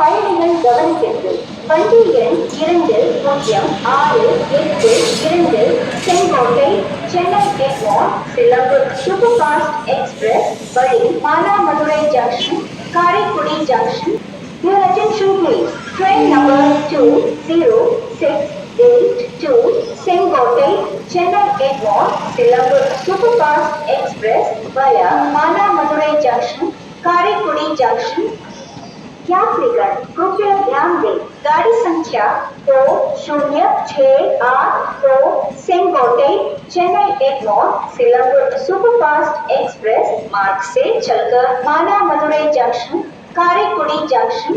பயணிகள் கவனத்திற்கு வண்டி எண் 2068 Sengottai Chennai Egmore Silambur super fast express வழி Manamadurai junction Karaikudi junction. Your attention please. Train number 20682 Sengotai Chennai Egmore Silambur Superfast Express via Manamadurai Junction Karaikudi junction. यात्रीगण कृपया ध्यान दें, गाड़ी संख्या 2068 सेंगोटे चेन्नई एग्मोर सिलंबूर सुपरफास्ट एक्सप्रेस मार्ग से चलकर मानामदुरै जंक्शन कारेकुड़ी जंक्शन